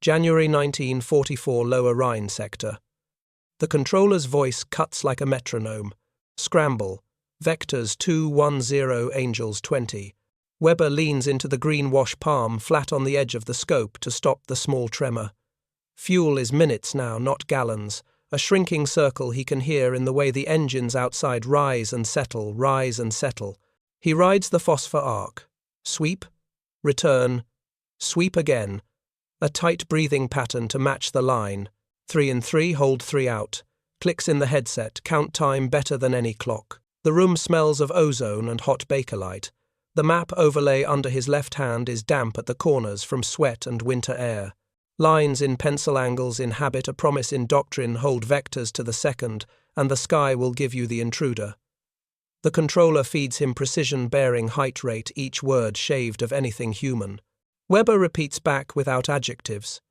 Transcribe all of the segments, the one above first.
January 1944, Lower Rhine sector. The controller's voice cuts like a metronome. Scramble. Vectors 210 Angels 20. Weber leans into the green wash palm flat on the edge of the scope to stop the small tremor. Fuel is minutes now, not gallons. A shrinking circle he can hear in the way the engines outside rise and settle, rise and settle. He rides the phosphor arc. Sweep. Return. Sweep again. A tight breathing pattern to match the line. 3 and 3, hold 3 out. Clicks in the headset, count time better than any clock. The room smells of ozone and hot bakelite. The map overlay under his left hand is damp at the corners from sweat and winter air. Lines in pencil angles inhabit a promise in doctrine, hold vectors to the second, and the sky will give you the intruder. The controller feeds him precision bearing height rate, each word shaved of anything human. Weber repeats back without adjectives.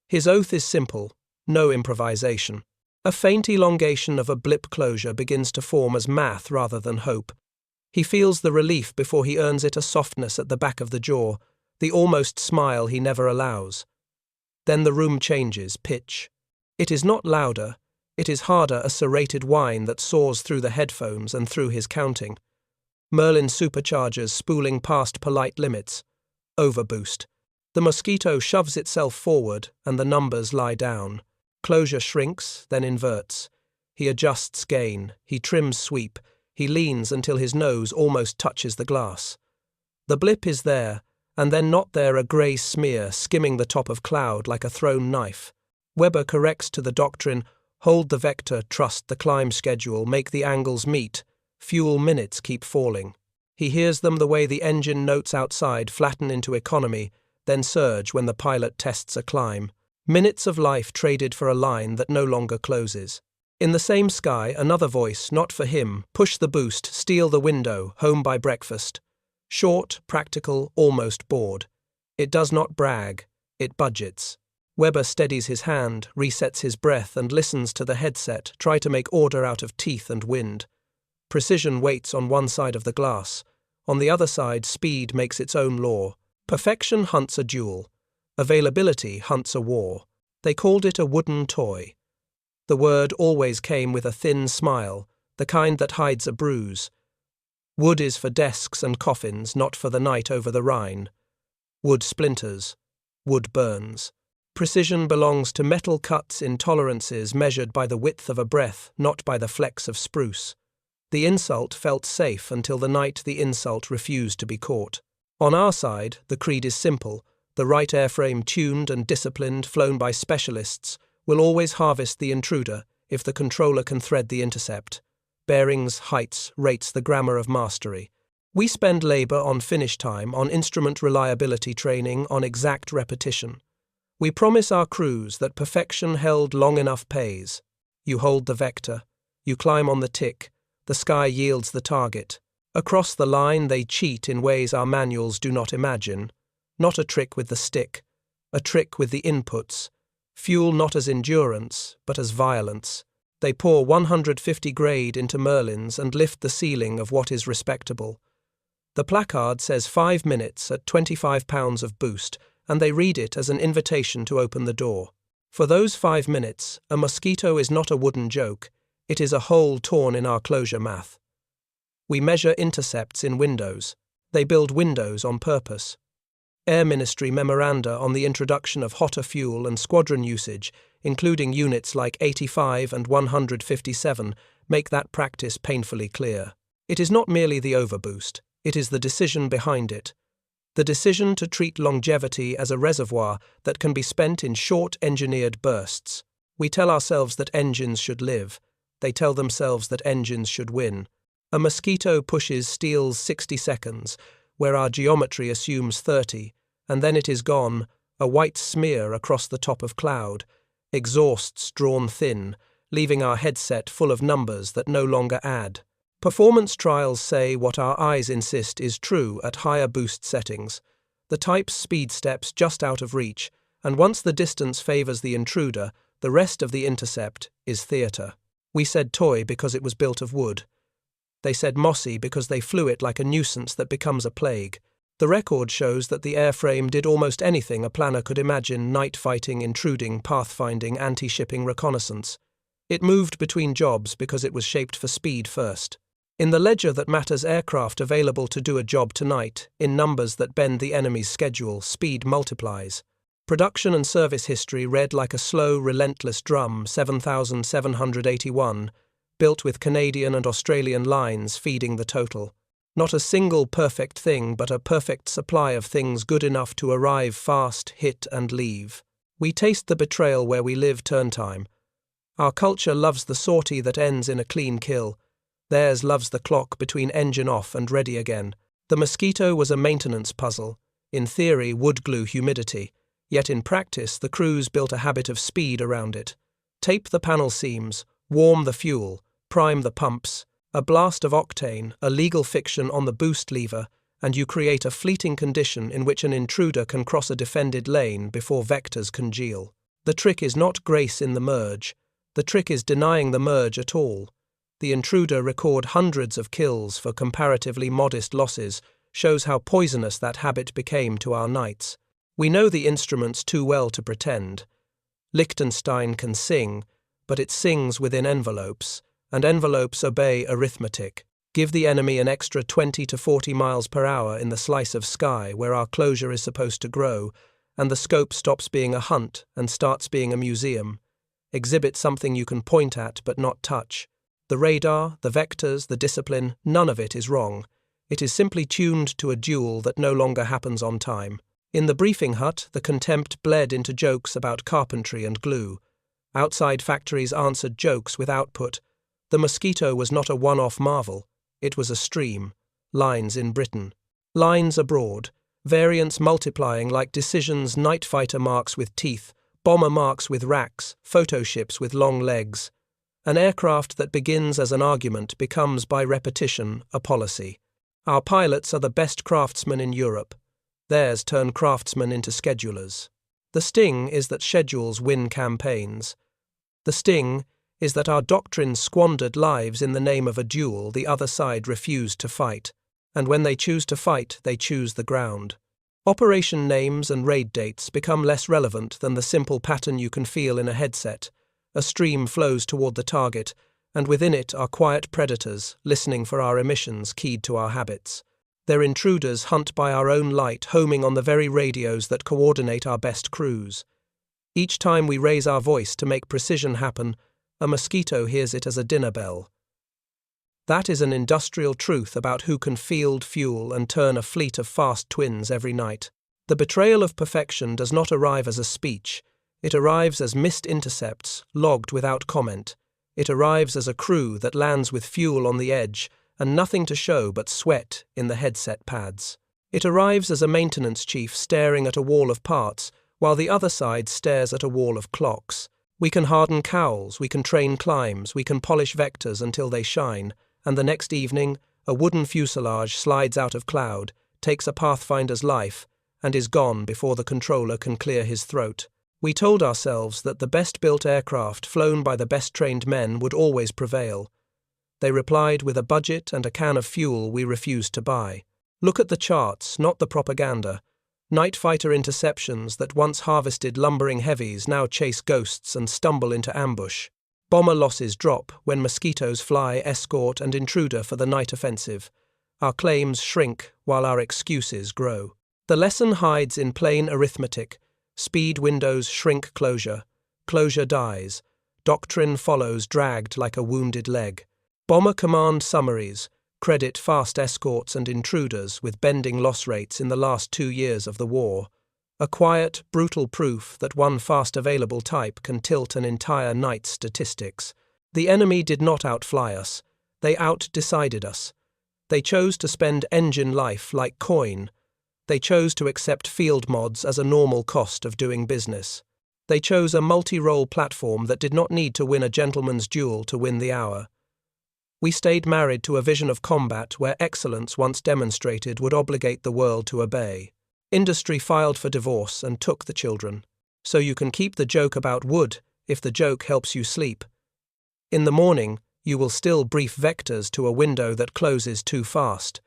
His oath is simple, no improvisation. A faint elongation of a blip closure begins to form as math rather than hope. He feels the relief before he earns it a softness at the back of the jaw, the almost smile he never allows. Then the room changes, pitch. It is not louder, it is harder, a serrated whine that soars through the headphones and through his counting. Merlin superchargers spooling past polite limits. Overboost. The Mosquito shoves itself forward and the numbers lie down. Closure shrinks, then inverts. He adjusts gain, he trims sweep, he leans until his nose almost touches the glass. The blip is there, and then not there, a grey smear skimming the top of cloud like a thrown knife. Weber corrects to the doctrine, hold the vector, trust the climb schedule, make the angles meet, fuel minutes keep falling. He hears them the way the engine notes outside flatten into economy, then surge when the pilot tests a climb. Minutes of life traded for a line that no longer closes. In the same sky, another voice, not for him, push the boost, steal the window, home by breakfast. Short, practical, almost bored. It does not brag, it budgets. Weber steadies his hand, resets his breath and listens to the headset, try to make order out of teeth and wind. Precision waits on one side of the glass. On the other side, speed makes its own law. Perfection hunts a duel. Availability hunts a war. They called it a wooden toy. The word always came with a thin smile, the kind that hides a bruise. Wood is for desks and coffins, not for the night over the Rhine. Wood splinters. Wood burns. Precision belongs to metal cuts in tolerances measured by the width of a breath, not by the flecks of spruce. The insult felt safe until the night the insult refused to be caught. On our side, the creed is simple. The right airframe, tuned and disciplined, flown by specialists, will always harvest the intruder if the controller can thread the intercept. Bearings, heights, rates, the grammar of mastery. We spend labor on finish time, on instrument reliability training, on exact repetition. We promise our crews that perfection held long enough pays. You hold the vector. You climb on the tick. The sky yields the target. Across the line they cheat in ways our manuals do not imagine. Not a trick with the stick. A trick with the inputs. Fuel not as endurance, but as violence. They pour 150 grade into Merlins and lift the ceiling of what is respectable. The placard says 5 minutes at 25 pounds of boost, and they read it as an invitation to open the door. For those 5 minutes, a Mosquito is not a wooden joke. It is a hole torn in our closure math. We measure intercepts in windows. They build windows on purpose. Air Ministry memoranda on the introduction of hotter fuel and squadron usage, including units like 85 and 157, make that practice painfully clear. It is not merely the overboost, it is the decision behind it. The decision to treat longevity as a reservoir that can be spent in short engineered bursts. We tell ourselves that engines should live. They tell themselves that engines should win. A Mosquito pushes steel's 60 seconds, where our geometry assumes 30, and then it is gone, a white smear across the top of cloud, exhausts drawn thin, leaving our headset full of numbers that no longer add. Performance trials say what our eyes insist is true at higher boost settings. The type's speed steps just out of reach, and once the distance favors the intruder, the rest of the intercept is theatre. We said toy because it was built of wood. They said mossy because they flew it like a nuisance that becomes a plague. The record shows that the airframe did almost anything a planner could imagine: night fighting, intruding, pathfinding, anti-shipping reconnaissance. It moved between jobs because it was shaped for speed first. In the ledger that matters, aircraft available to do a job tonight, in numbers that bend the enemy's schedule, speed multiplies. Production and service history read like a slow, relentless drum: 7,781, built with Canadian and Australian lines feeding the total. Not a single perfect thing, but a perfect supply of things good enough to arrive fast, hit and leave. We taste the betrayal where we live turn time. Our culture loves the sortie that ends in a clean kill. Theirs loves the clock between engine off and ready again. The Mosquito was a maintenance puzzle. In theory, wood glue humidity. Yet in practice, the crews built a habit of speed around it. Tape the panel seams, warm the fuel, prime the pumps, a blast of octane, a legal fiction on the boost lever, and you create a fleeting condition in which an intruder can cross a defended lane before vectors congeal. The trick is not grace in the merge. The trick is denying the merge at all. The intruder record hundreds of kills for comparatively modest losses, shows how poisonous that habit became to our knights. We know the instruments too well to pretend. Liechtenstein can sing, but it sings within envelopes, and envelopes obey arithmetic. Give the enemy an extra 20 to 40 miles per hour in the slice of sky where our closure is supposed to grow, and the scope stops being a hunt and starts being a museum. Exhibit something you can point at but not touch. The radar, the vectors, the discipline, none of it is wrong. It is simply tuned to a duel that no longer happens on time. In the briefing hut, the contempt bled into jokes about carpentry and glue. Outside factories answered jokes with output. The Mosquito was not a one-off marvel. It was a stream. Lines in Britain. Lines abroad. Variants multiplying like decisions: night fighter marks with teeth, bomber marks with racks, photoships with long legs. An aircraft that begins as an argument becomes, by repetition, a policy. Our pilots are the best craftsmen in Europe. Theirs turn craftsmen into schedulers. The sting is that schedules win campaigns. The sting is that our doctrine squandered lives in the name of a duel the other side refused to fight. And when they choose to fight, they choose the ground. Operation names and raid dates become less relevant than the simple pattern you can feel in a headset. A stream flows toward the target, and within it are quiet predators, listening for our emissions, keyed to our habits. Their intruders hunt by our own light, homing on the very radios that coordinate our best crews. Each time we raise our voice to make precision happen, a Mosquito hears it as a dinner bell. That is an industrial truth about who can field, fuel, and turn a fleet of fast twins every night. The betrayal of perfection does not arrive as a speech. It arrives as missed intercepts, logged without comment. It arrives as a crew that lands with fuel on the edge and nothing to show but sweat in the headset pads. It arrives as a maintenance chief staring at a wall of parts, while the other side stares at a wall of clocks. We can harden cowls, we can train climbs, we can polish vectors until they shine, and the next evening, a wooden fuselage slides out of cloud, takes a pathfinder's life, and is gone before the controller can clear his throat. We told ourselves that the best-built aircraft flown by the best-trained men would always prevail. They replied with a budget and a can of fuel we refused to buy. Look at the charts, not the propaganda. Night fighter interceptions that once harvested lumbering heavies now chase ghosts and stumble into ambush. Bomber losses drop when Mosquitoes fly escort and intruder for the night offensive. Our claims shrink while our excuses grow. The lesson hides in plain arithmetic. Speed windows shrink closure. Closure dies. Doctrine follows dragged like a wounded leg. Bomber command summaries credit fast escorts and intruders with bending loss rates in the last 2 years of the war. A quiet, brutal proof that one fast available type can tilt an entire night's statistics. The enemy did not outfly us. They out-decided us. They chose to spend engine life like coin. They chose to accept field mods as a normal cost of doing business. They chose a multi-role platform that did not need to win a gentleman's duel to win the hour. We stayed married to a vision of combat where excellence once demonstrated would obligate the world to obey. Industry filed for divorce and took the children. So you can keep the joke about wood if the joke helps you sleep. In the morning, you will still brief vectors to a window that closes too fast.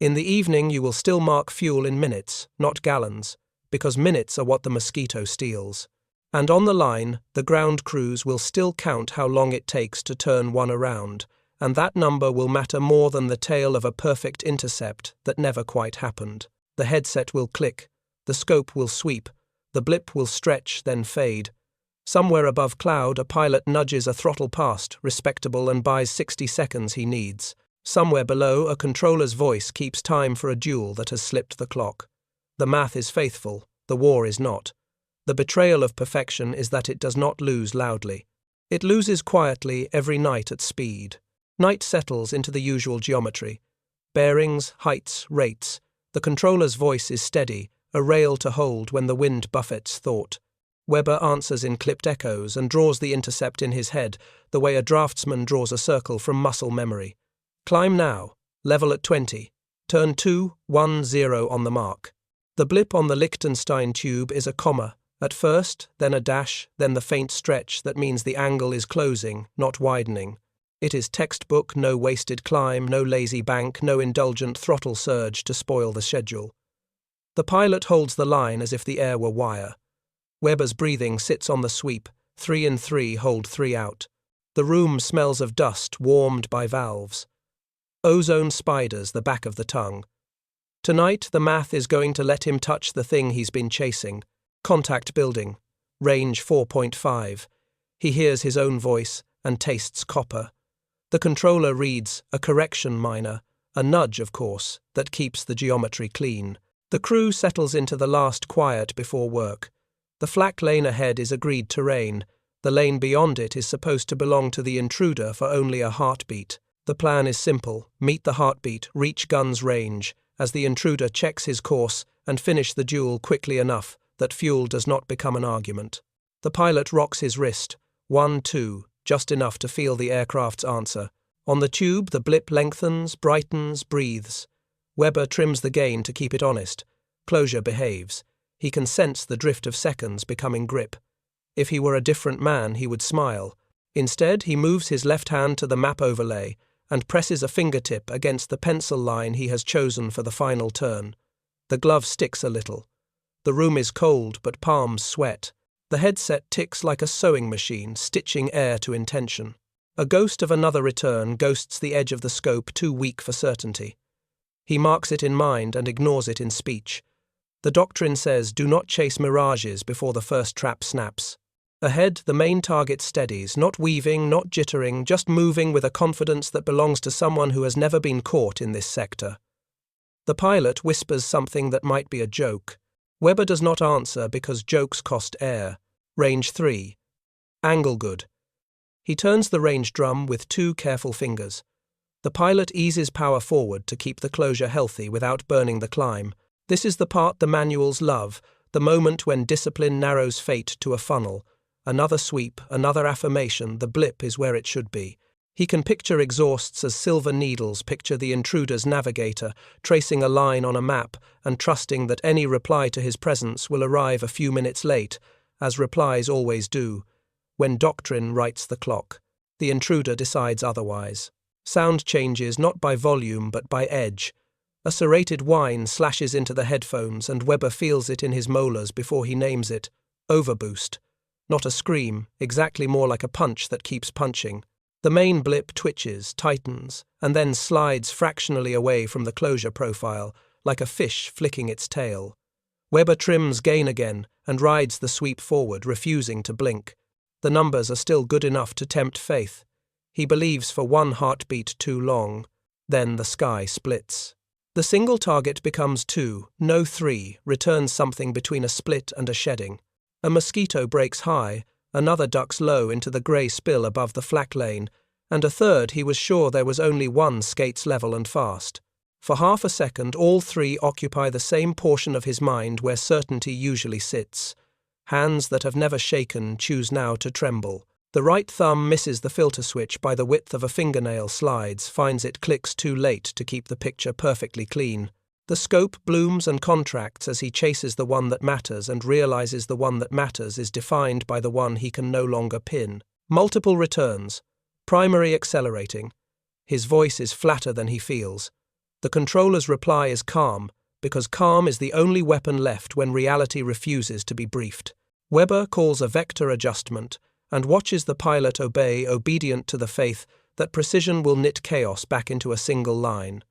In the evening you will still mark fuel in minutes, not gallons, because minutes are what the Mosquito steals. And on the line, the ground crews will still count how long it takes to turn one around, and that number will matter more than the tale of a perfect intercept that never quite happened. The headset will click, the scope will sweep, the blip will stretch, then fade. Somewhere above cloud, a pilot nudges a throttle past, respectable, and buys 60 seconds he needs. Somewhere below, a controller's voice keeps time for a duel that has slipped the clock. The math is faithful, the war is not. The betrayal of perfection is that it does not lose loudly. It loses quietly every night at speed. Night settles into the usual geometry. Bearings, heights, rates. The controller's voice is steady, a rail to hold when the wind buffets thought. Weber answers in clipped echoes and draws the intercept in his head, the way a draftsman draws a circle from muscle memory. Climb now, level at 20. Turn 210 on the mark. The blip on the Liechtenstein tube is a comma, at first, then a dash, then the faint stretch that means the angle is closing, not widening. It is textbook, no wasted climb, no lazy bank, no indulgent throttle surge to spoil the schedule. The pilot holds the line as if the air were wire. Weber's breathing sits on the sweep, 3 in 3 hold 3 out. The room smells of dust warmed by valves. Ozone spiders the back of the tongue. Tonight the math is going to let him touch the thing he's been chasing. Contact building. Range 4.5. He hears his own voice and tastes copper. The controller reads, a correction minor, a nudge, of course, that keeps the geometry clean. The crew settles into the last quiet before work. The flak lane ahead is agreed terrain. The lane beyond it is supposed to belong to the intruder for only a heartbeat. The plan is simple: meet the heartbeat, reach gun's range, as the intruder checks his course, and finish the duel quickly enough that fuel does not become an argument. The pilot rocks his wrist. 1-2, just enough to feel the aircraft's answer. On the tube, the blip lengthens, brightens, breathes. Weber trims the gain to keep it honest. Closure behaves. He can sense the drift of seconds becoming grip. If he were a different man, he would smile. Instead, he moves his left hand to the map overlay and presses a fingertip against the pencil line he has chosen for the final turn. The glove sticks a little. The room is cold, but palms sweat. The headset ticks like a sewing machine, stitching air to intention. A ghost of another return ghosts the edge of the scope, too weak for certainty. He marks it in mind and ignores it in speech. The doctrine says, do not chase mirages before the first trap snaps. Ahead, the main target steadies, not weaving, not jittering, just moving with a confidence that belongs to someone who has never been caught in this sector. The pilot whispers something that might be a joke. Weber does not answer because jokes cost air. Range 3. Angle good. He turns the range drum with 2 careful fingers. The pilot eases power forward to keep the closure healthy without burning the climb. This is the part the manuals love, the moment when discipline narrows fate to a funnel. Another sweep, another affirmation, the blip is where it should be. He can picture exhausts as silver needles picture the intruder's navigator, tracing a line on a map and trusting that any reply to his presence will arrive a few minutes late, as replies always do. When doctrine writes the clock, the intruder decides otherwise. Sound changes not by volume but by edge. A serrated whine slashes into the headphones and Weber feels it in his molars before he names it. Overboost. Not a scream, exactly more like a punch that keeps punching. The main blip twitches, tightens, and then slides fractionally away from the closure profile, like a fish flicking its tail. Weber trims gain again and rides the sweep forward, refusing to blink. The numbers are still good enough to tempt faith. He believes for one heartbeat too long. Then the sky splits. The single target becomes 2, no 3, returns something between a split and a shedding. A Mosquito breaks high, another ducks low into the grey spill above the flak lane, and a third he was sure there was only one skates level and fast. For half a second all 3 occupy the same portion of his mind where certainty usually sits. Hands that have never shaken choose now to tremble. The right thumb misses the filter switch by the width of a fingernail, slides, finds it clicks too late to keep the picture perfectly clean. The scope blooms and contracts as he chases the one that matters and realizes the one that matters is defined by the one he can no longer pin. Multiple returns. Primary accelerating. His voice is flatter than he feels. The controller's reply is calm, because calm is the only weapon left when reality refuses to be briefed. Weber calls a vector adjustment and watches the pilot obey, obedient to the faith that precision will knit chaos back into a single line.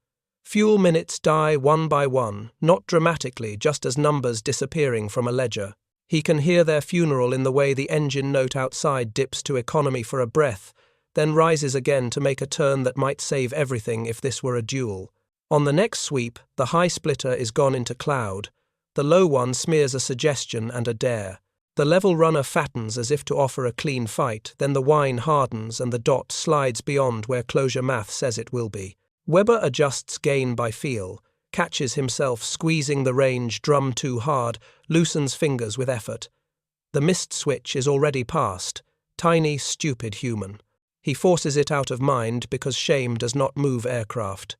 Fuel minutes die one by one, not dramatically, just as numbers disappearing from a ledger. He can hear their funeral in the way the engine note outside dips to economy for a breath, then rises again to make a turn that might save everything if this were a duel. On the next sweep, the high splitter is gone into cloud. The low one smears a suggestion and a dare. The level runner fattens as if to offer a clean fight, then the wine hardens and the dot slides beyond where closure math says it will be. Weber adjusts gain by feel, catches himself squeezing the range drum too hard, loosens fingers with effort. The missed switch is already past. Tiny, stupid human. He forces it out of mind because shame does not move aircraft.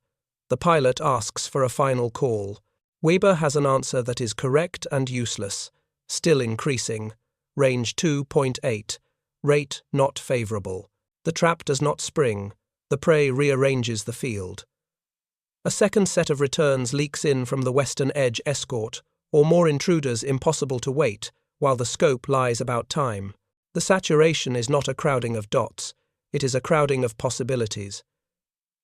The pilot asks for a final call. Weber has an answer that is correct and useless. Still increasing. Range 2.8. Rate not favorable. The trap does not spring. The prey rearranges the field. A second set of returns leaks in from the western edge escort, or more intruders impossible to wait, while the scope lies about time. The saturation is not a crowding of dots. It is a crowding of possibilities.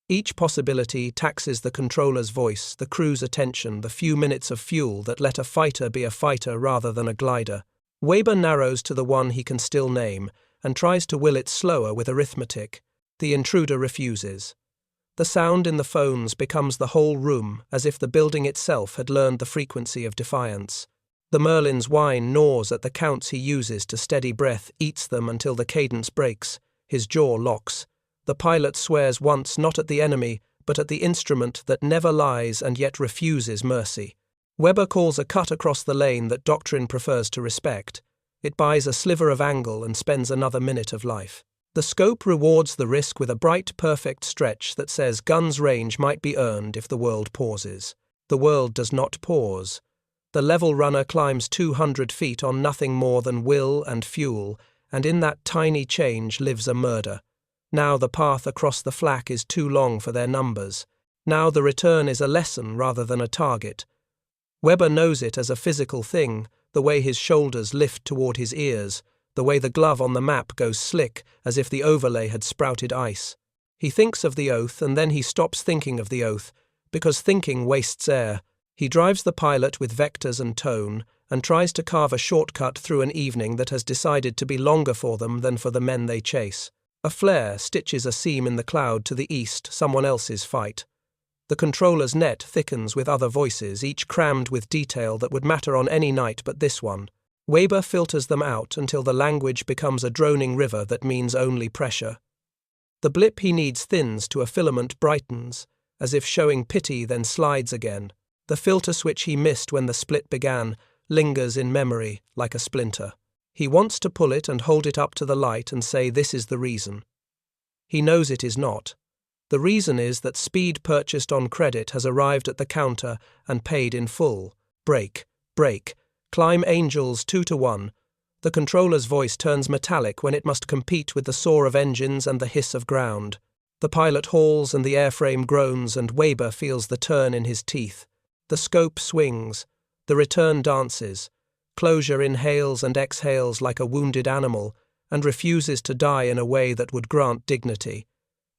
Each possibility taxes the controller's voice, the crew's attention, the few minutes of fuel that let a fighter be a fighter rather than a glider. Weber narrows to the one he can still name and tries to will it slower with arithmetic. The intruder refuses. The sound in the phones becomes the whole room, as if the building itself had learned the frequency of defiance. The Merlins whine gnaws at the counts he uses to steady breath, eats them until the cadence breaks. His jaw locks. The pilot swears once not at the enemy, but at the instrument that never lies and yet refuses mercy. Weber calls a cut across the lane that doctrine prefers to respect. It buys a sliver of angle and spends another minute of life. The scope rewards the risk with a bright, perfect stretch that says gun's range might be earned if the world pauses. The world does not pause. The level runner climbs 200 feet on nothing more than will and fuel, and in that tiny change lives a murder. Now the path across the flak is too long for their numbers. Now the return is a lesson rather than a target. Weber knows it as a physical thing, the way his shoulders lift toward his ears, the way the glove on the map goes slick as if the overlay had sprouted ice. He thinks of the oath and then he stops thinking of the oath, because thinking wastes air. He drives the pilot with vectors and tone and tries to carve a shortcut through an evening that has decided to be longer for them than for the men they chase. A flare stitches a seam in the cloud to the east, someone else's fight. The controller's net thickens with other voices, each crammed with detail that would matter on any night but this one. Weber filters them out until the language becomes a droning river that means only pressure. The blip he needs thins to a filament brightens, as if showing pity then slides again. The filter switch he missed when the split began lingers in memory like a splinter. He wants to pull it and hold it up to the light and say this is the reason. He knows it is not. The reason is that speed purchased on credit has arrived at the counter and paid in full. Brake, brake, climb angels 2-1. The controller's voice turns metallic when it must compete with the soar of engines and the hiss of ground. The pilot hauls and the airframe groans and Weber feels the turn in his teeth. The scope swings. The return dances. Closure inhales and exhales like a wounded animal and refuses to die in a way that would grant dignity.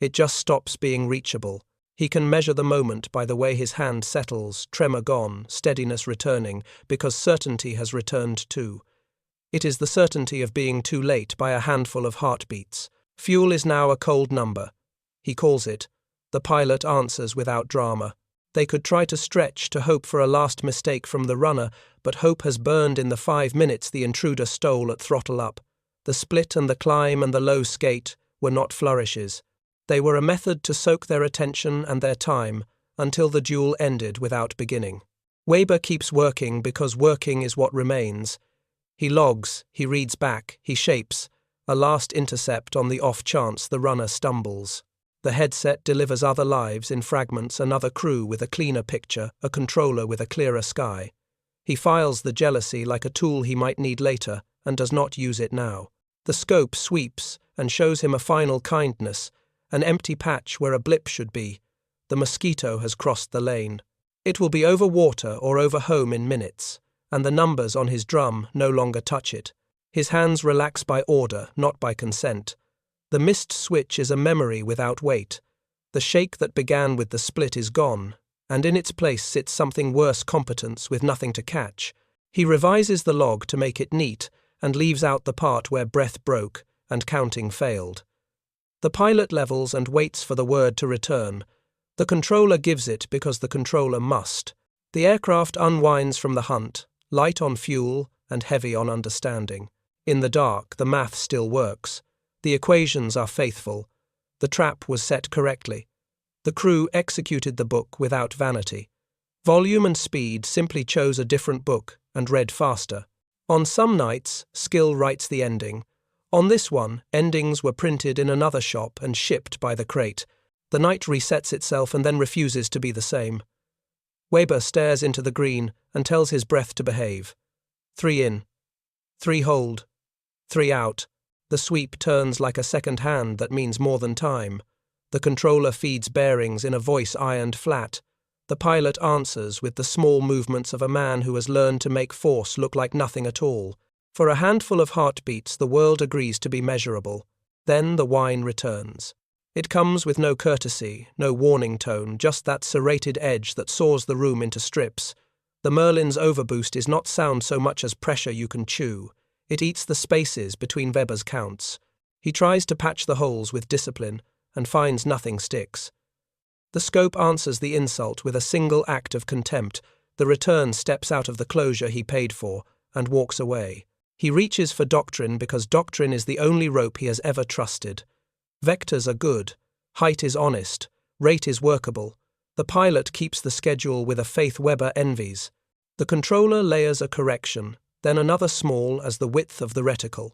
It just stops being reachable. He can measure the moment by the way his hand settles, tremor gone, steadiness returning, because certainty has returned too. It is the certainty of being too late by a handful of heartbeats. Fuel is now a cold number. He calls it. The pilot answers without drama. They could try to stretch to hope for a last mistake from the runner, but hope has burned in the 5 minutes the intruder stole at throttle up. The split and the climb and the low skate were not flourishes. They were a method to soak their attention and their time until the duel ended without beginning. Weber keeps working because working is what remains. He logs, he reads back, he shapes, a last intercept on the off chance the runner stumbles. The headset delivers other lives in fragments, another crew with a cleaner picture, a controller with a clearer sky. He files the jealousy like a tool he might need later and does not use it now. The scope sweeps and shows him a final kindness, an empty patch where a blip should be. The Mosquito has crossed the lane. It will be over water or over home in minutes, and the numbers on his drum no longer touch it. His hands relax by order, not by consent. The missed switch is a memory without weight. The shake that began with the split is gone, and in its place sits something worse: competence with nothing to catch. He revises the log to make it neat and leaves out the part where breath broke and counting failed. The pilot levels and waits for the word to return. The controller gives it because the controller must. The aircraft unwinds from the hunt, light on fuel and heavy on understanding. In the dark, the math still works. The equations are faithful. The trap was set correctly. The crew executed the book without vanity. Volume and speed simply chose a different book and read faster. On some nights, skill writes the ending. On this one, endings were printed in another shop and shipped by the crate. The night resets itself and then refuses to be the same. Weber stares into the green and tells his breath to behave. 3 in. 3 hold. 3 out. The sweep turns like a second hand that means more than time. The controller feeds bearings in a voice ironed flat. The pilot answers with the small movements of a man who has learned to make force look like nothing at all. For a handful of heartbeats, the world agrees to be measurable. Then the whine returns. It comes with no courtesy, no warning tone, just that serrated edge that saws the room into strips. The Merlins overboost is not sound so much as pressure you can chew. It eats the spaces between Weber's counts. He tries to patch the holes with discipline and finds nothing sticks. The scope answers the insult with a single act of contempt. The return steps out of the closure he paid for and walks away. He reaches for doctrine because doctrine is the only rope he has ever trusted. Vectors are good. Height is honest. Rate is workable. The pilot keeps the schedule with a faith Weber envies. The controller layers a correction, then another small as the width of the reticle.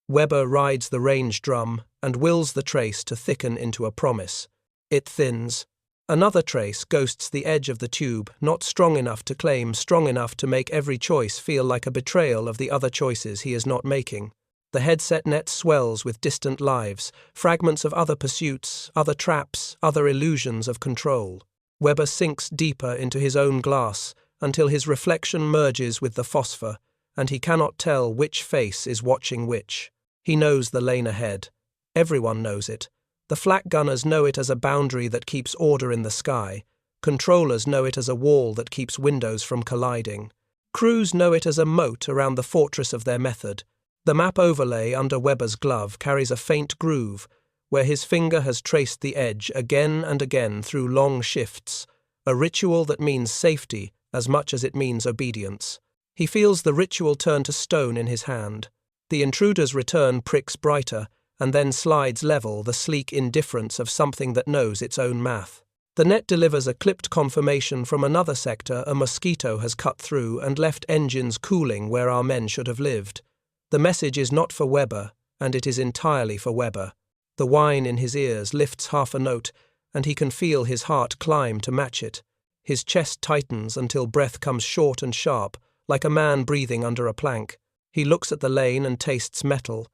Weber rides the range drum and wills the trace to thicken into a promise. It thins. Another trace ghosts the edge of the tube, not strong enough to claim, strong enough to make every choice feel like a betrayal of the other choices he is not making. The headset net swells with distant lives, fragments of other pursuits, other traps, other illusions of control. Weber sinks deeper into his own glass until his reflection merges with the phosphor, and he cannot tell which face is watching which. He knows the lane ahead. Everyone knows it. The flak gunners know it as a boundary that keeps order in the sky. Controllers know it as a wall that keeps windows from colliding. Crews know it as a moat around the fortress of their method. The map overlay under Weber's glove carries a faint groove, where his finger has traced the edge again and again through long shifts, a ritual that means safety as much as it means obedience. He feels the ritual turn to stone in his hand. The intruder's return pricks brighter, and then slides level, the sleek indifference of something that knows its own math. The net delivers a clipped confirmation from another sector. A Mosquito has cut through and left engines cooling where our men should have lived. The message is not for Weber, and it is entirely for Weber. The whine in his ears lifts half a note, and he can feel his heart climb to match it. His chest tightens until breath comes short and sharp, like a man breathing under a plank. He looks at the lane and tastes metal.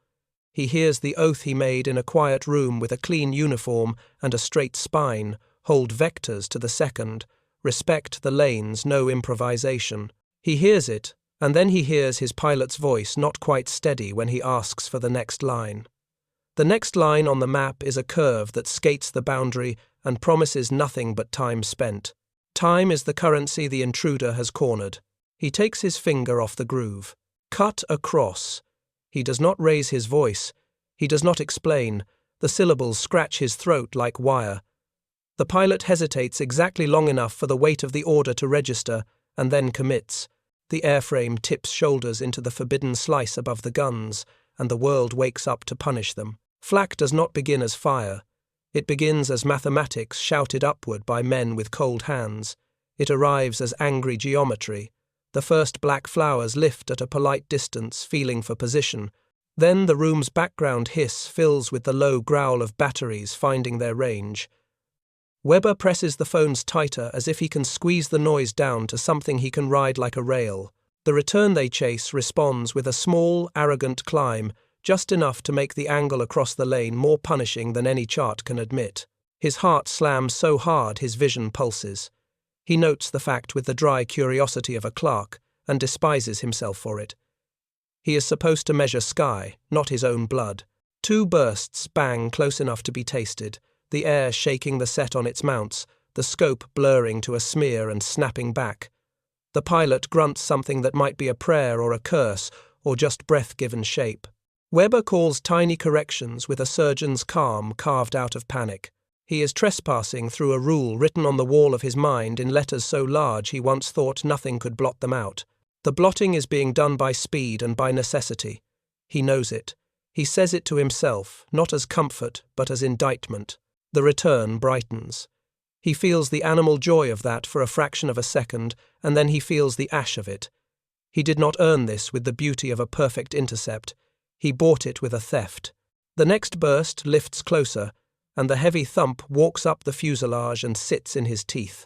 He hears the oath he made in a quiet room with a clean uniform and a straight spine: hold vectors to the second, respect the lanes, no improvisation. He hears it, and then he hears his pilot's voice not quite steady when he asks for the next line. The next line on the map is a curve that skates the boundary and promises nothing but time spent. Time is the currency the intruder has cornered. He takes his finger off the groove. Cut across. He does not raise his voice. He does not explain. The syllables scratch his throat like wire. The pilot hesitates exactly long enough for the weight of the order to register, and then commits. The airframe tips shoulders into the forbidden slice above the guns, and the world wakes up to punish them. Flak does not begin as fire. It begins as mathematics shouted upward by men with cold hands. It arrives as angry geometry. The first black flowers lift at a polite distance, feeling for position. Then the room's background hiss fills with the low growl of batteries finding their range. Weber presses the phones tighter as if he can squeeze the noise down to something he can ride like a rail. The return they chase responds with a small, arrogant climb, just enough to make the angle across the lane more punishing than any chart can admit. His heart slams so hard his vision pulses. He notes the fact with the dry curiosity of a clerk and despises himself for it. He is supposed to measure sky, not his own blood. 2 bursts bang close enough to be tasted, the air shaking the set on its mounts, the scope blurring to a smear and snapping back. The pilot grunts something that might be a prayer or a curse, or just breath-given shape. Weber calls tiny corrections with a surgeon's calm carved out of panic. He is trespassing through a rule written on the wall of his mind in letters so large he once thought nothing could blot them out. The blotting is being done by speed and by necessity. He knows it. He says it to himself, not as comfort, but as indictment. The return brightens. He feels the animal joy of that for a fraction of a second, and then he feels the ash of it. He did not earn this with the beauty of a perfect intercept. He bought it with a theft. The next burst lifts closer, and the heavy thump walks up the fuselage and sits in his teeth.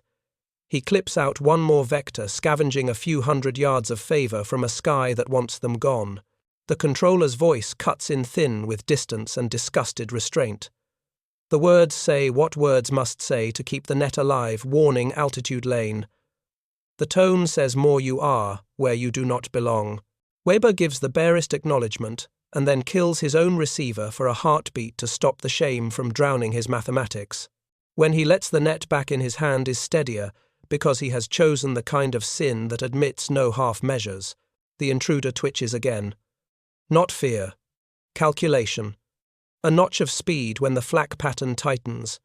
He clips out one more vector, scavenging a few hundred yards of favor from a sky that wants them gone. The controller's voice cuts in thin with distance and disgusted restraint. The words say what words must say to keep the net alive, warning altitude lane. The tone says more you are, where you do not belong. Weber gives the barest acknowledgement, and then kills his own receiver for a heartbeat to stop the shame from drowning his mathematics. When he lets the net back in his hand is steadier, because he has chosen the kind of sin that admits no half measures. The intruder twitches again. Not fear. Calculation. A notch of speed when the flak pattern tightens.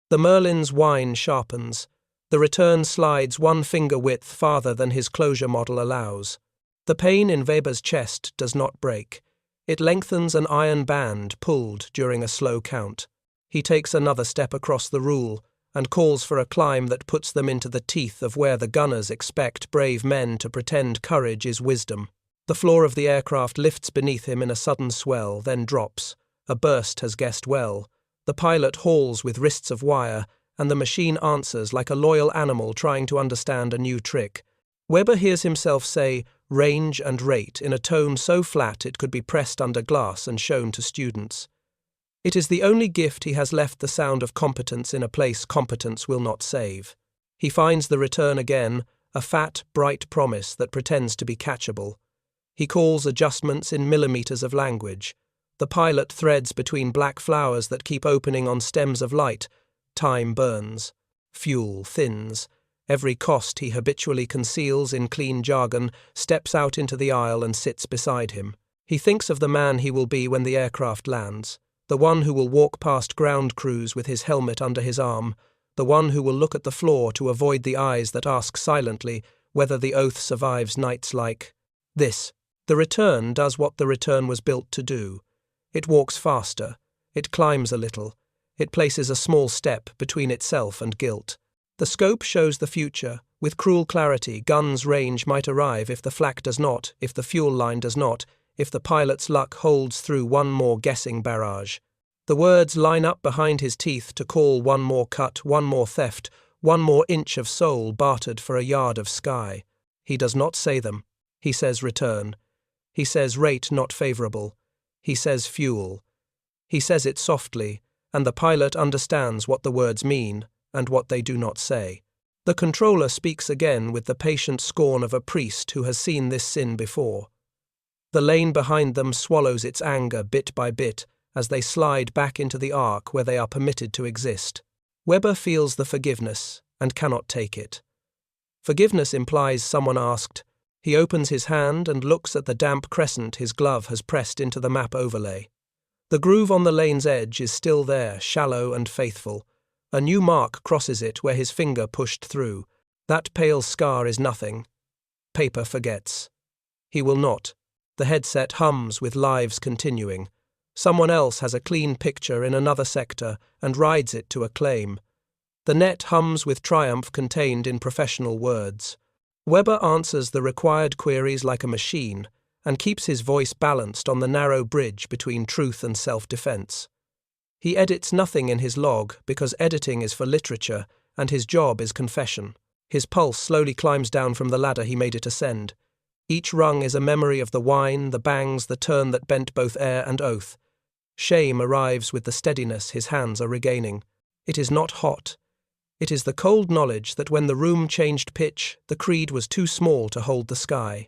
The Merlins' whine sharpens. The return slides 1 finger width farther than his closure model allows. The pain in Weber's chest does not break. It lengthens an iron band pulled during a slow count. He takes another step across the rule and calls for a climb that puts them into the teeth of where the gunners expect brave men to pretend courage is wisdom. The floor of the aircraft lifts beneath him in a sudden swell, then drops. A burst has guessed well. The pilot hauls with wrists of wire, and the machine answers like a loyal animal trying to understand a new trick. Weber hears himself say range and rate in a tone so flat it could be pressed under glass and shown to students. It is the only gift he has left the sound of competence in a place competence will not save. He finds the return again, a fat, bright promise that pretends to be catchable. He calls adjustments in millimeters of language. The pilot threads between black flowers that keep opening on stems of light. Time burns. Fuel thins. Every cost he habitually conceals in clean jargon steps out into the aisle and sits beside him. He thinks of the man he will be when the aircraft lands, the one who will walk past ground crews with his helmet under his arm, the one who will look at the floor to avoid the eyes that ask silently whether the oath survives nights like this. The return does what the return was built to do. It walks faster. It climbs a little. It places a small step between itself and guilt. The scope shows the future. With cruel clarity, guns' range might arrive if the flak does not, if the fuel line does not, if the pilot's luck holds through one more guessing barrage. The words line up behind his teeth to call one more cut, one more theft, one more inch of soul bartered for a yard of sky. He does not say them. He says return. He says rate not favorable. He says fuel. He says it softly, and the pilot understands what the words mean and what they do not say. The controller speaks again with the patient scorn of a priest who has seen this sin before. The lane behind them swallows its anger bit by bit as they slide back into the arc where they are permitted to exist. Weber feels the forgiveness and cannot take it. Forgiveness implies someone asked. He opens his hand and looks at the damp crescent his glove has pressed into the map overlay. The groove on the lane's edge is still there, shallow and faithful. A new mark crosses it where his finger pushed through. That pale scar is nothing. Paper forgets. He will not. The headset hums with lives continuing. Someone else has a clean picture in another sector and rides it to a claim. The net hums with triumph contained in professional words. Weber answers the required queries like a machine and keeps his voice balanced on the narrow bridge between truth and self-defense. He edits nothing in his log because editing is for literature and his job is confession. His pulse slowly climbs down from the ladder he made it ascend. Each rung is a memory of the whine, the bangs, the turn that bent both air and oath. Shame arrives with the steadiness his hands are regaining. It is not hot. It is the cold knowledge that when the room changed pitch, the creed was too small to hold the sky.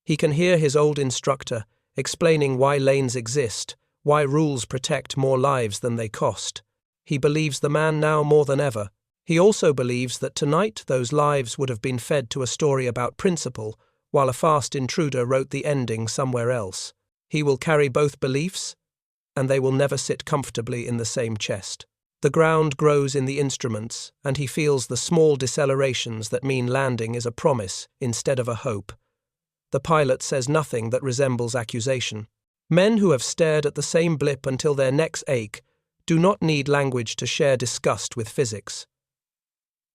He can hear his old instructor explaining why lanes exist, why rules protect more lives than they cost. He believes the man now more than ever. He also believes that tonight those lives would have been fed to a story about principle, while a fast intruder wrote the ending somewhere else. He will carry both beliefs, and they will never sit comfortably in the same chest. The ground grows in the instruments, and he feels the small decelerations that mean landing is a promise instead of a hope. The pilot says nothing that resembles accusation. Men who have stared at the same blip until their necks ache do not need language to share disgust with physics.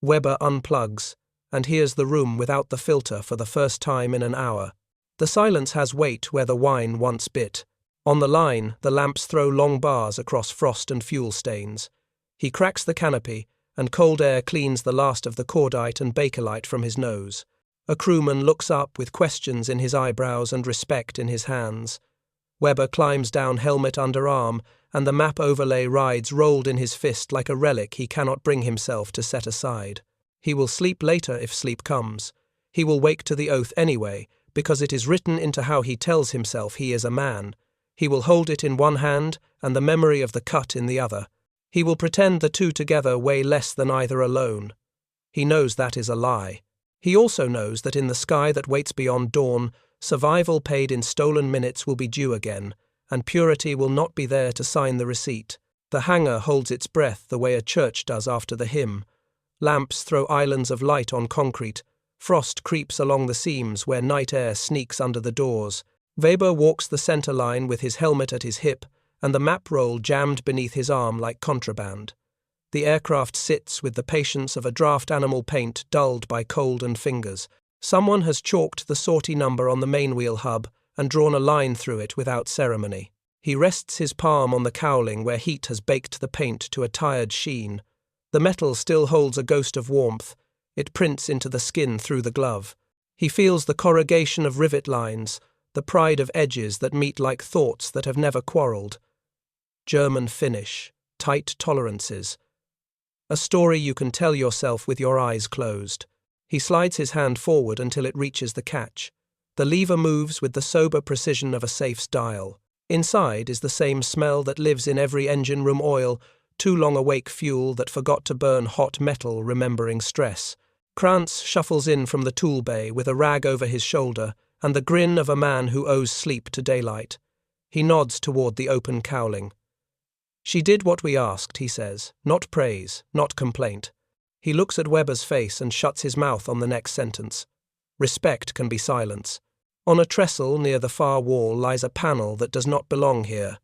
Webber unplugs and hears the room without the filter for the first time in an hour. The silence has weight where the wine once bit. On the line, the lamps throw long bars across frost and fuel stains. He cracks the canopy, and cold air cleans the last of the cordite and bakelite from his nose. A crewman looks up with questions in his eyebrows and respect in his hands. Webber climbs down helmet under arm, and the map overlay rides rolled in his fist like a relic he cannot bring himself to set aside. He will sleep later if sleep comes. He will wake to the oath anyway, because it is written into how he tells himself he is a man. He will hold it in one hand and the memory of the cut in the other. He will pretend the two together weigh less than either alone. He knows that is a lie. He also knows that in the sky that waits beyond dawn, survival paid in stolen minutes will be due again, and purity will not be there to sign the receipt. The hangar holds its breath the way a church does after the hymn. Lamps throw islands of light on concrete. Frost creeps along the seams where night air sneaks under the doors. Weber walks the center line with his helmet at his hip, and the map roll jammed beneath his arm like contraband. The aircraft sits with the patience of a draft animal paint dulled by cold and fingers. Someone has chalked the sortie number on the mainwheel hub and drawn a line through it without ceremony. He rests his palm on the cowling where heat has baked the paint to a tired sheen. The metal still holds a ghost of warmth. It prints into the skin through the glove. He feels the corrugation of rivet lines, the pride of edges that meet like thoughts that have never quarrelled. German finish, tight tolerances. A story you can tell yourself with your eyes closed. He slides his hand forward until it reaches the catch. The lever moves with the sober precision of a safe's dial. Inside is the same smell that lives in every engine room oil, too long awake fuel that forgot to burn hot metal remembering stress. Krantz shuffles in from the tool bay with a rag over his shoulder and the grin of a man who owes sleep to daylight. He nods toward the open cowling. "She did what we asked," he says, "not praise, not complaint." He looks at Weber's face and shuts his mouth on the next sentence. Respect can be silence. On a trestle near the far wall lies a panel that does not belong here.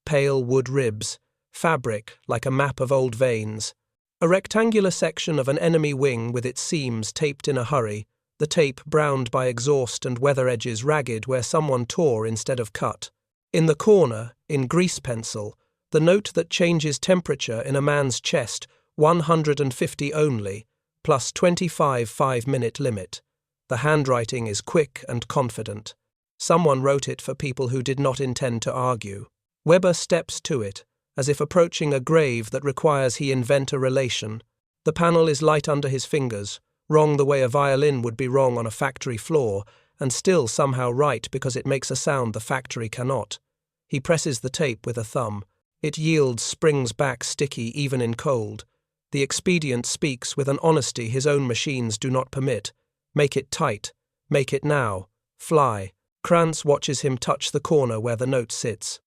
Pale wood ribs, fabric like a map of old veins. A rectangular section of an enemy wing with its seams taped in a hurry, the tape browned by exhaust and weather edges ragged where someone tore instead of cut. In the corner, in grease pencil, the note that changes temperature in a man's chest, 150 only, plus 25 5-minute limit. The handwriting is quick and confident. Someone wrote it for people who did not intend to argue. Weber steps to it, as if approaching a grave that requires he invent a relation. The panel is light under his fingers, wrong the way a violin would be wrong on a factory floor, and still somehow right because it makes a sound the factory cannot. He presses the tape with a thumb. It yields, springs back sticky even in cold. The expedient speaks with an honesty his own machines do not permit. Make it tight. Make it now. Fly. Krantz watches him touch the corner where the note sits.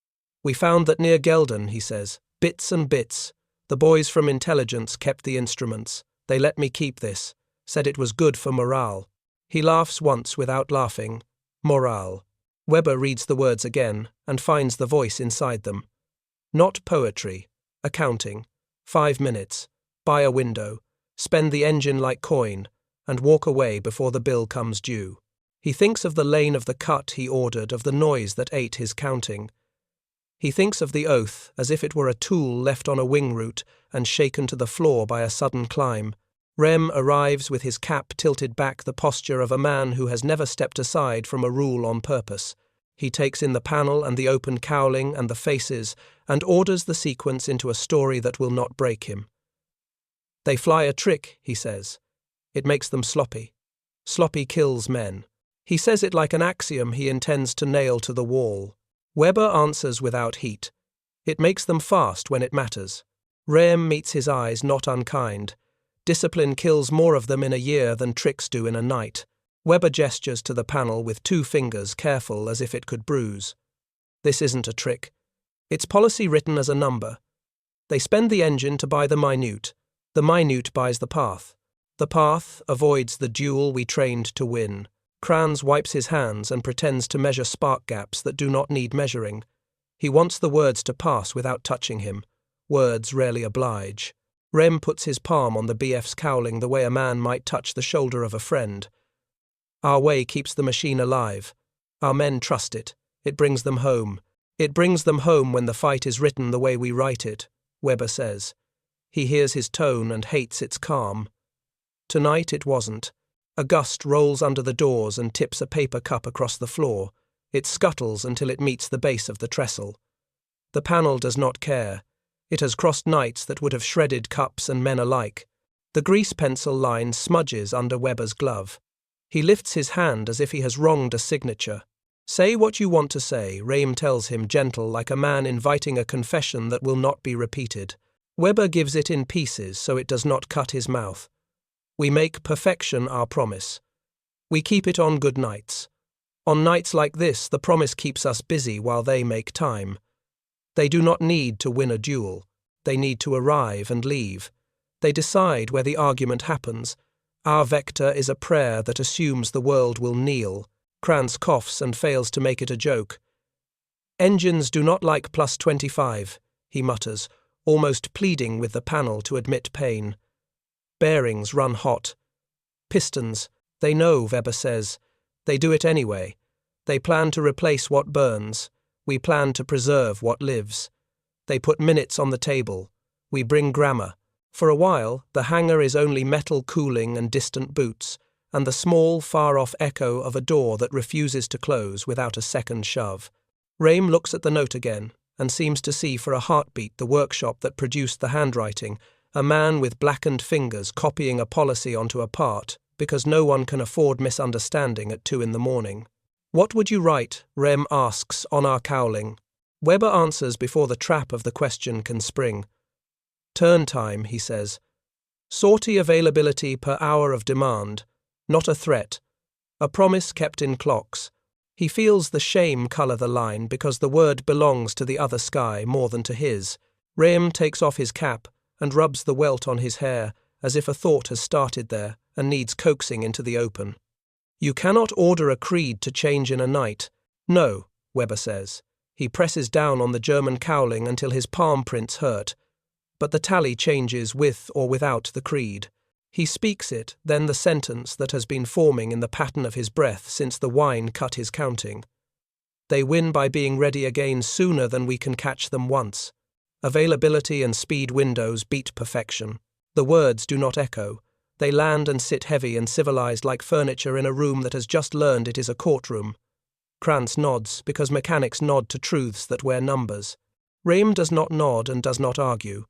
"We found that near Geldern," he says. "Bits and bits. The boys from intelligence kept the instruments. They let me keep this. Said it was good for morale." He laughs once without laughing. Morale. Weber reads the words again and finds the voice inside them. Not poetry. Accounting. 5 minutes. Buy a window. Spend the engine like coin. And walk away before the bill comes due. He thinks of the lane of the cut he ordered, of the noise that ate his counting. He thinks of the oath as if it were a tool left on a wing route and shaken to the floor by a sudden climb. Rem arrives with his cap tilted back, the posture of a man who has never stepped aside from a rule on purpose. He takes in the panel and the open cowling and the faces and orders the sequence into a story that will not break him. They fly a trick, he says. It makes them sloppy. Sloppy kills men. He says it like an axiom he intends to nail to the wall. Weber answers without heat. It makes them fast when it matters. Rehm meets his eyes not unkind. Discipline kills more of them in a year than tricks do in a night. Weber gestures to the panel with 2 fingers, careful as if it could bruise. This isn't a trick. It's policy written as a number. They spend the engine to buy the minute. The minute buys the path. The path avoids the duel we trained to win. Kranz wipes his hands and pretends to measure spark gaps that do not need measuring. He wants the words to pass without touching him. Words rarely oblige. Rehm puts his palm on the BF's cowling the way a man might touch the shoulder of a friend. Our way keeps the machine alive. Our men trust it. It brings them home. It brings them home when the fight is written the way we write it, Weber says. He hears his tone and hates its calm. Tonight it wasn't. A gust rolls under the doors and tips a paper cup across the floor. It scuttles until it meets the base of the trestle. The panel does not care. It has crossed nights that would have shredded cups and men alike. The grease pencil line smudges under Weber's glove. He lifts his hand as if he has wronged a signature. Say what you want to say, Rehm tells him, gentle like a man inviting a confession that will not be repeated. Weber gives it in pieces so it does not cut his mouth. We make perfection our promise. We keep it on good nights. On nights like this, the promise keeps us busy while they make time. They do not need to win a duel. They need to arrive and leave. They decide where the argument happens. Our vector is a prayer that assumes the world will kneel. Kranz coughs and fails to make it a joke. Engines do not like plus 25, he mutters, almost pleading with the panel to admit pain. Bearings run hot. Pistons, they know, Weber says. They do it anyway. They plan to replace what burns. We plan to preserve what lives. They put minutes on the table. We bring grammar. For a while, the hangar is only metal cooling and distant boots, and the small, far-off echo of a door that refuses to close without a second shove. Rehm looks at the note again, and seems to see for a heartbeat the workshop that produced the handwriting, a man with blackened fingers copying a policy onto a part, because no one can afford misunderstanding at 2 a.m. What would you write? Rehm asks, on our cowling. Weber answers before the trap of the question can spring. Turn time, he says. Sortie availability per hour of demand. Not a threat. A promise kept in clocks. He feels the shame colour the line because the word belongs to the other sky more than to his. Rehm takes off his cap and rubs the welt on his hair as if a thought has started there and needs coaxing into the open. You cannot order a creed to change in a night. No, Weber says. He presses down on the German cowling until his palm prints hurt. But the tally changes with or without the creed. He speaks it, then the sentence that has been forming in the pattern of his breath since the wine cut his counting. They win by being ready again sooner than we can catch them once. Availability and speed windows beat perfection. The words do not echo. They land and sit heavy and civilized like furniture in a room that has just learned it is a courtroom. Kranz nods, because mechanics nod to truths that wear numbers. Rehm does not nod and does not argue.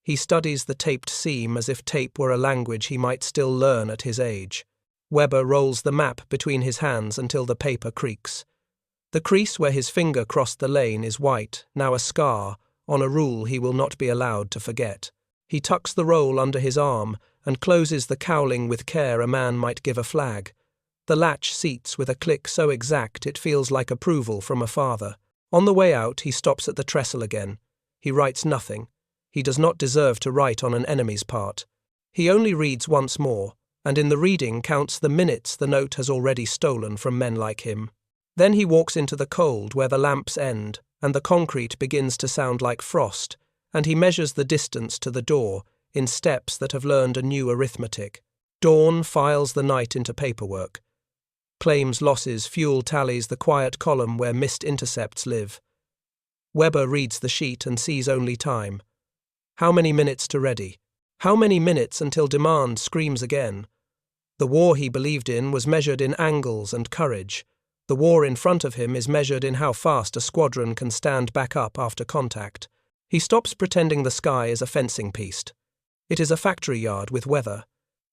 He studies the taped seam as if tape were a language he might still learn at his age. Weber rolls the map between his hands until the paper creaks. The crease where his finger crossed the lane is white, now a scar, on a rule he will not be allowed to forget. He tucks the roll under his arm and closes the cowling with care a man might give a flag. The latch seats with a click so exact it feels like approval from a father. On the way out, he stops at the trestle again. He writes nothing. He does not deserve to write on an enemy's part. He only reads once more, and in the reading counts the minutes the note has already stolen from men like him. Then he walks into the cold where the lamps end, and the concrete begins to sound like frost, and he measures the distance to the door in steps that have learned a new arithmetic. Dawn files the night into paperwork. Claims losses, fuel tallies the quiet column where missed intercepts live. Weber reads the sheet and sees only time. How many minutes to ready? How many minutes until demand screams again? The war he believed in was measured in angles and courage. The war in front of him is measured in how fast a squadron can stand back up after contact. He stops pretending the sky is a fencing piece. It is a factory yard with weather.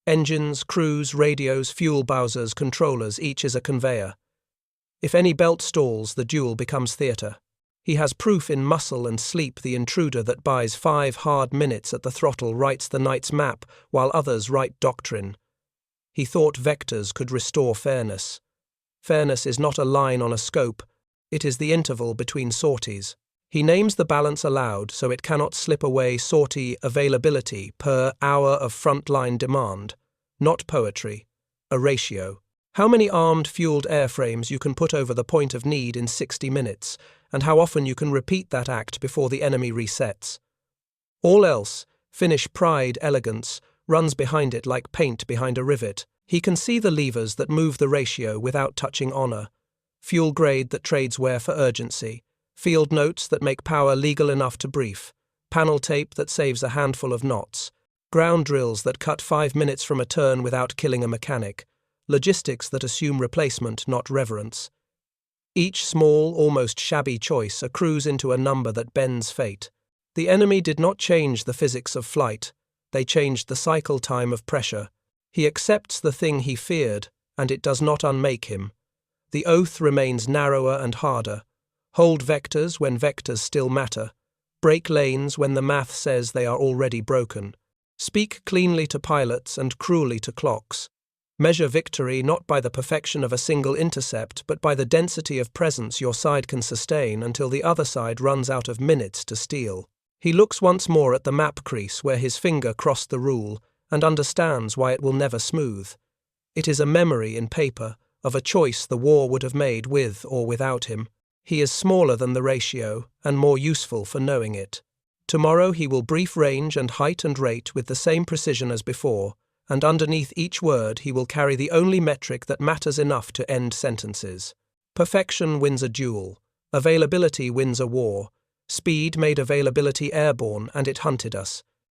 Engines, crews, radios, fuel bowsers, controllers, each is a conveyor. If any belt stalls, the duel becomes theatre. He has proof in muscle and sleep. The intruder that buys 5 hard minutes at the throttle writes the night's map, while others write doctrine. He thought vectors could restore fairness. Fairness is not a line on a scope, it is the interval between sorties. He names the balance aloud so it cannot slip away. Sortie availability per hour of frontline demand. Not poetry. A ratio. How many armed fueled airframes you can put over the point of need in 60 minutes, and how often you can repeat that act before the enemy resets. All else, Finnish pride, elegance, runs behind it like paint behind a rivet. He can see the levers that move the ratio without touching honour. Fuel grade that trades wear for urgency. Field notes that make power legal enough to brief. Panel tape that saves a handful of knots. Ground drills that cut 5 minutes from a turn without killing a mechanic. Logistics that assume replacement, not reverence. Each small, almost shabby choice accrues into a number that bends fate. The enemy did not change the physics of flight. They changed the cycle time of pressure. He accepts the thing he feared, and it does not unmake him. The oath remains narrower and harder. Hold vectors when vectors still matter. Break lanes when the math says they are already broken. Speak cleanly to pilots and cruelly to clocks. Measure victory not by the perfection of a single intercept, but by the density of presence your side can sustain until the other side runs out of minutes to steal. He looks once more at the map crease where his finger crossed the rule and understands why it will never smooth. It is a memory in paper of a choice the war would have made with or without him. He is smaller than the ratio and more useful for knowing it. Tomorrow he will brief range and height and rate with the same precision as before, and underneath each word he will carry the only metric that matters enough to end sentences. Perfection wins a duel. Availability wins a war. Speed made availability airborne, and it hunted us.